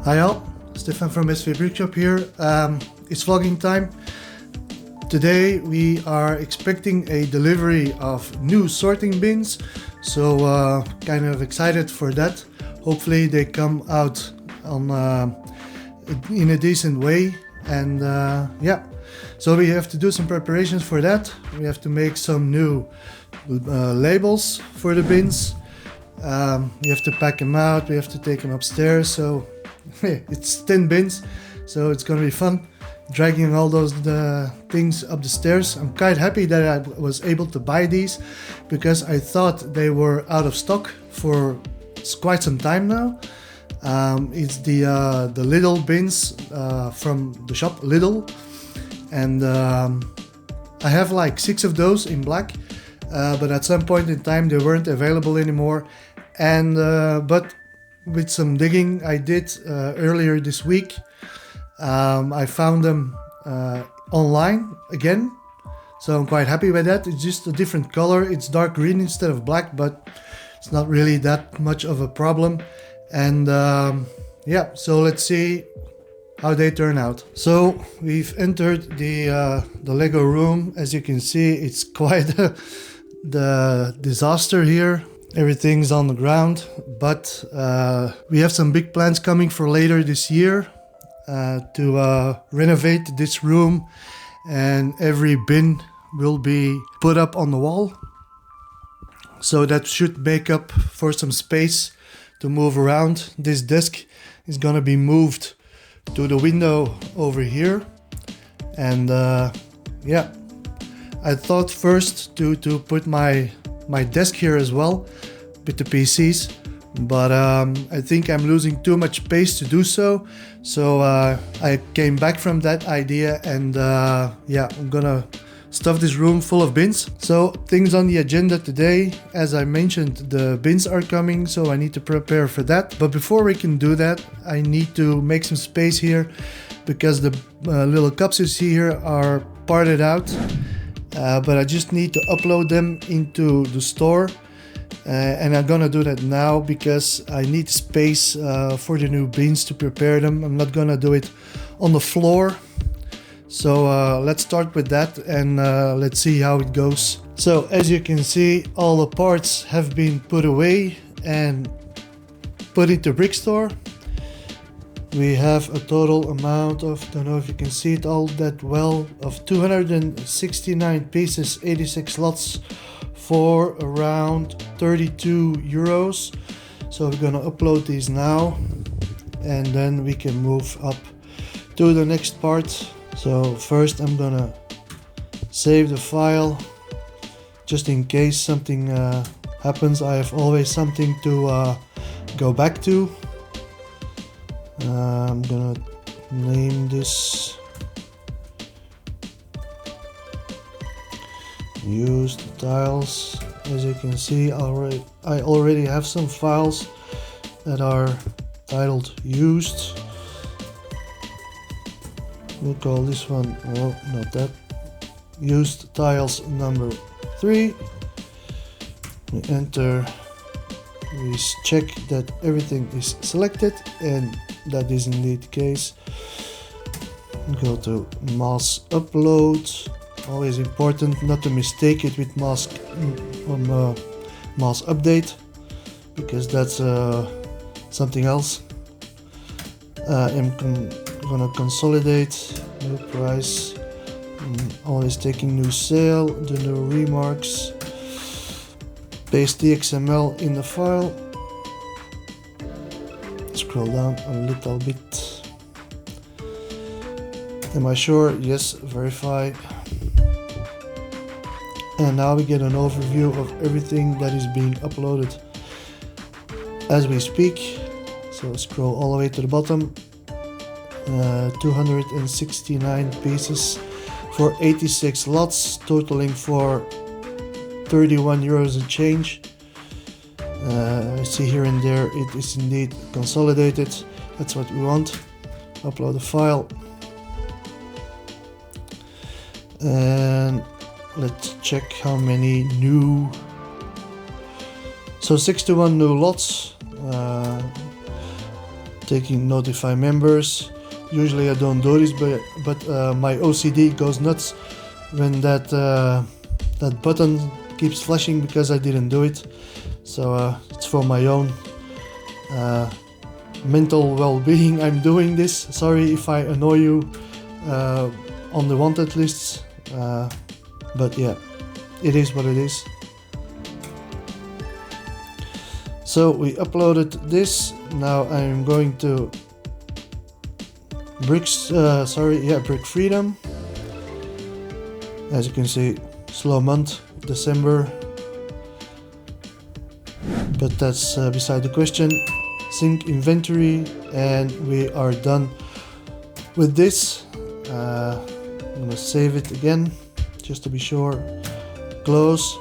Hi all, Stefan from SV Brickshop here. It's vlogging time. Today we are expecting a delivery of new sorting bins, so kind of excited for that. Hopefully they come out on in a decent way, and yeah, so we have to do some preparations for that. We have to make some new labels for the bins. We have to pack them out, we have to take them upstairs, so it's 10 bins, so it's gonna be fun dragging all those things up the stairs. I'm quite happy that I was able to buy these because I thought they were out of stock for quite some time now. It's the Lidl bins from the shop Lidl, and I have like 6 of those in black, but at some point in time they weren't available anymore, and but with some digging I did earlier this week, I found them online again, so I'm quite happy with that. It's just a different color, it's dark green instead of black, but it's not really that much of a problem. And yeah, so let's see how they turn out. So we've entered the Lego room. As you can see, it's quite the disaster here. Everything's on the ground, but we have some big plans coming for later this year to renovate this room, and every bin will be put up on the wall, so that should make up for some space to move around. This desk is gonna be moved to the window over here, and yeah, I thought first to put my desk here as well with the PCs, but I think I'm losing too much space to do so, so I came back from that idea, and yeah, I'm gonna stuff this room full of bins. So things on the agenda today, as I mentioned, the bins are coming, so I need to prepare for that. But before we can do that, I need to make some space here, because the little cups you see here are parted out, but I just need to upload them into the store, and I'm gonna do that now because I need space for the new bins to prepare them. I'm not gonna do it on the floor. So let's start with that, and let's see how it goes. So as you can see, all the parts have been put away and put into Brickstore. We have a total amount of, don't know if you can see it all that well, of 269 pieces, 86 lots for around 32 euros. So we're gonna upload these now, and then we can move up to the next part. So first I'm gonna save the file, just in case something happens. I have always something to go back to. I'm gonna name this used tiles. As you can see, I already have some files that are titled used. We'll call this one, oh, not that, used tiles number 3. We enter, we check that everything is selected, and that is indeed the case. Go to mass upload. Always important not to mistake it with mass update, because that's something else. I'm gonna consolidate, new price, always taking new sale, the new remarks, paste the XML in the file, scroll down a little bit. Am I sure? Yes, verify. And now we get an overview of everything that is being uploaded as we speak. So scroll all the way to the bottom. 269 pieces for 86 lots, totaling for 31 euros and change. I see here and there it is indeed consolidated. That's what we want. Upload the file, and let's check how many new. So 61 new lots. taking notify members. Usually I don't do this, but my OCD goes nuts when that button keeps flashing because I didn't do it. So it's for my own mental well-being I'm doing this. Sorry if I annoy you on the wanted lists, but yeah, it is what it is. So we uploaded this. Now I'm going to Brick Freedom. As you can see, slow month, December, but that's beside the question. Sync inventory, and we are done with this. I'm gonna save it again just to be sure. Close.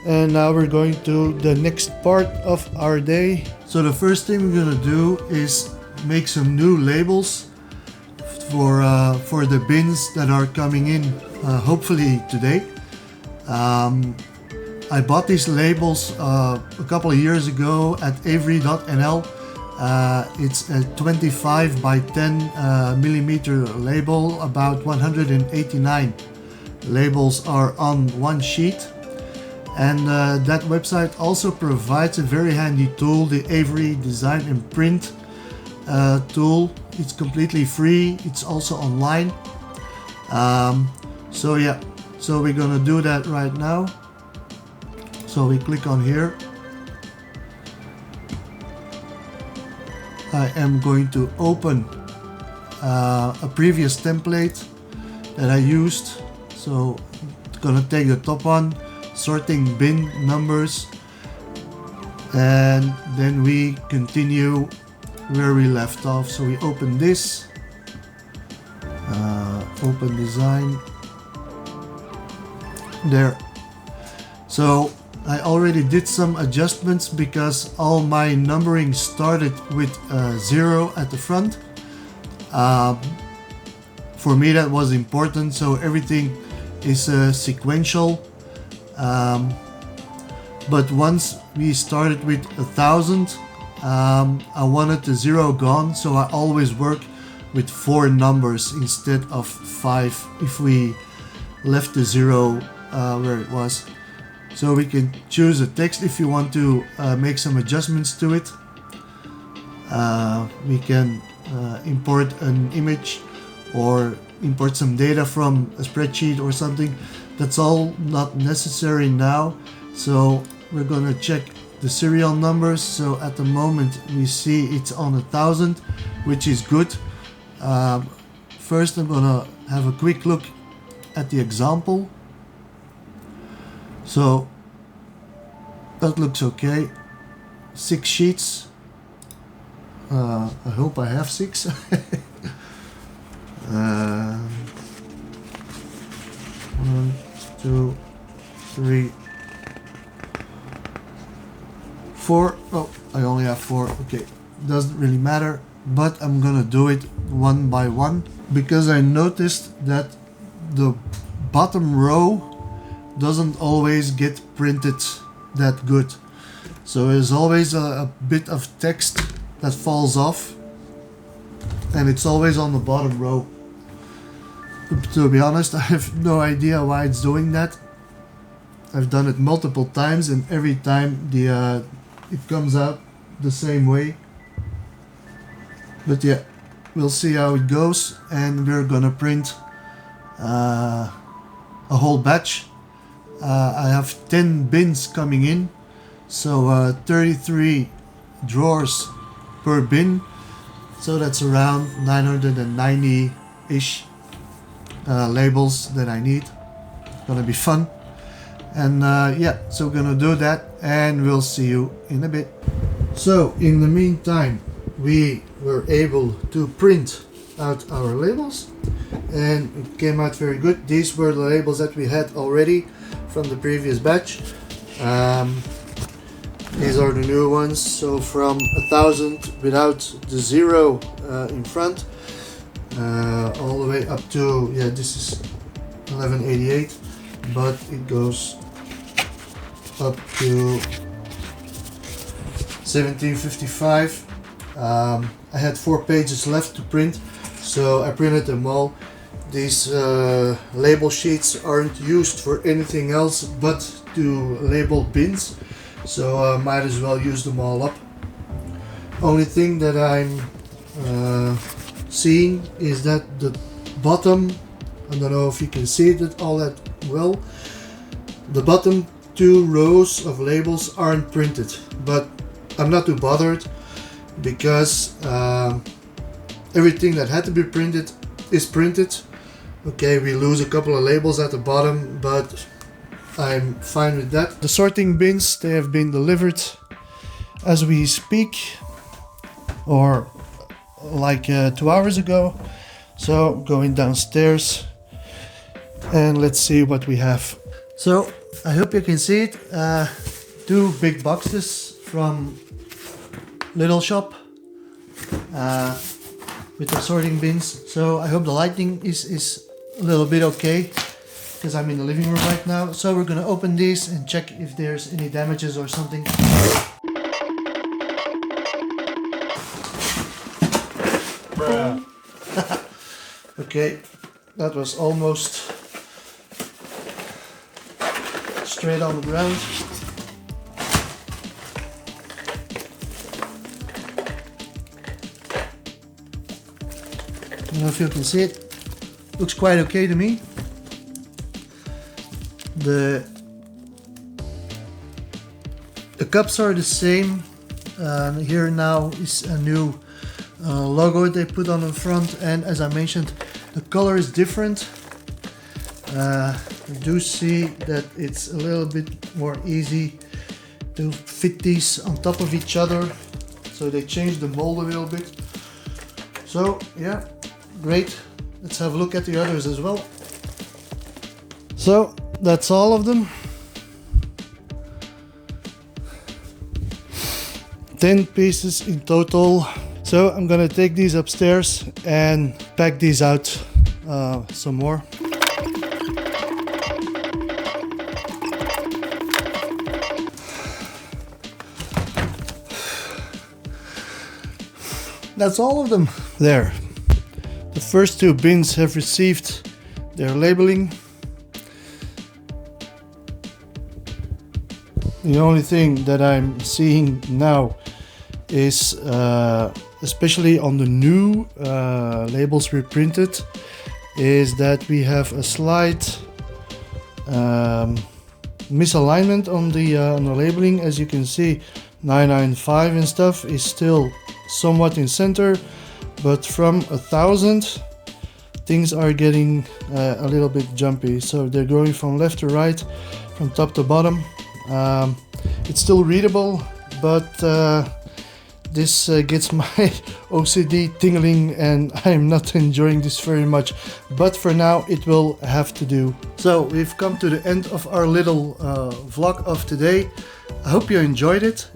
And now we're going to the next part of our day. So the first thing we're gonna do is make some new labels for the bins that are coming in, hopefully today. I bought these labels a couple of years ago at Avery.nl. It's a 25 by 10 millimeter label. About 189 labels are on one sheet. And that website also provides a very handy tool, the Avery Design and Print tool. It's completely free. It's also online. So yeah, so we're gonna do that right now. So we click on here. I am going to open a previous template that I used. So it's gonna take the top one, sorting bin numbers, and then we continue where we left off. So we open this, open design, there. So I already did some adjustments because all my numbering started with 0 at the front. For me that was important, so everything is sequential. But once we started with 1,000, I wanted the 0 gone, so I always work with 4 numbers instead of 5 if we left the 0 where it was. So we can choose a text if you want to make some adjustments to it. We can import an image or import some data from a spreadsheet or something. That's all not necessary now. So we're gonna check the serial numbers. So at the moment we see it's on 1,000, which is good. First I'm gonna have a quick look at the example. So that looks okay. 6 sheets. I hope I have 6. 1, 2, 3, 4. Oh, I only have 4. Okay, doesn't really matter, but I'm gonna do it one by one because I noticed that the bottom row doesn't always get printed that good. So there's always a bit of text that falls off, and it's always on the bottom row. To be honest, I have no idea why it's doing that. I've done it multiple times, and every time it comes out the same way. But yeah, we'll see how it goes, and we're gonna print a whole batch. I have 10 bins coming in, so 33 drawers per bin, so that's around 990-ish labels that I need. Gonna be fun. And yeah, so we're gonna do that, and we'll see you in a bit. So in the meantime, we were able to print out our labels, and it came out very good. These were the labels that we had already from the previous batch. These are the new ones, so from 1,000 without the 0 in front, all the way up to, yeah, this is 1188, but it goes up to 1755, I had 4 pages left to print, so I printed them all. These label sheets aren't used for anything else but to label bins, so might as well use them all up. Only thing that I'm seeing is that the bottom, I don't know if you can see it all that well, the bottom 2 rows of labels aren't printed, but I'm not too bothered because everything that had to be printed is printed. Okay, we lose a couple of labels at the bottom, but I'm fine with that. The sorting bins, they have been delivered as we speak, or like 2 hours ago. So going downstairs and let's see what we have. So I hope you can see it. 2 big boxes from Little Shop with the sorting bins. So I hope the lighting is a little bit okay because I'm in the living room right now. So we're gonna open these and check if there's any damages or something. Okay, that was almost straight on the ground. I don't know if you can see it. Looks quite okay to me. The cups are the same. Here now is a new logo they put on the front, and as I mentioned, the color is different. I do see that it's a little bit more easy to fit these on top of each other, so they changed the mold a little bit. So yeah, great. Let's have a look at the others as well. So that's all of them. 10 pieces in total. So I'm gonna take these upstairs and pack these out some more. That's all of them. There. The first 2 bins have received their labeling. The only thing that I'm seeing now is, especially on the new labels we printed, is that we have a slight misalignment on the labeling. As you can see, 995 and stuff is still somewhat in center, but from 1000 things are getting a little bit jumpy, so they're going from left to right, from top to bottom. It's still readable, but this gets my OCD tingling and I'm not enjoying this very much, but for now it will have to do. So we've come to the end of our little vlog of today. I hope you enjoyed it.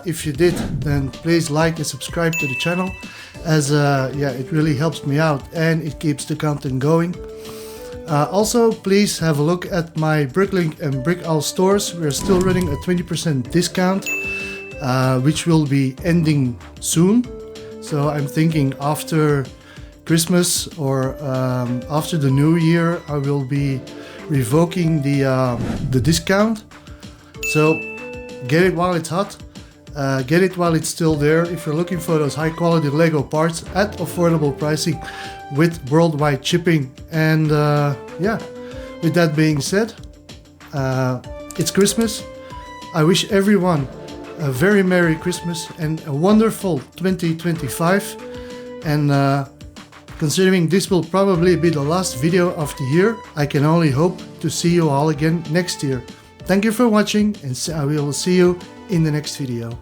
If you did, then please like and subscribe to the channel, as yeah, it really helps me out and it keeps the content going. Also, please have a look at my Bricklink and Brickall stores. We're still running a 20% discount, which will be ending soon. So I'm thinking after Christmas or after the New Year, I will be revoking the discount. So get it while it's hot. Get it while it's still there. If you're looking for those high quality Lego parts at affordable pricing with worldwide shipping. And yeah, with that being said, it's Christmas. I wish everyone a very Merry Christmas and a wonderful 2025. And considering this will probably be the last video of the year, I can only hope to see you all again next year. Thank you for watching, and I will see you in the next video.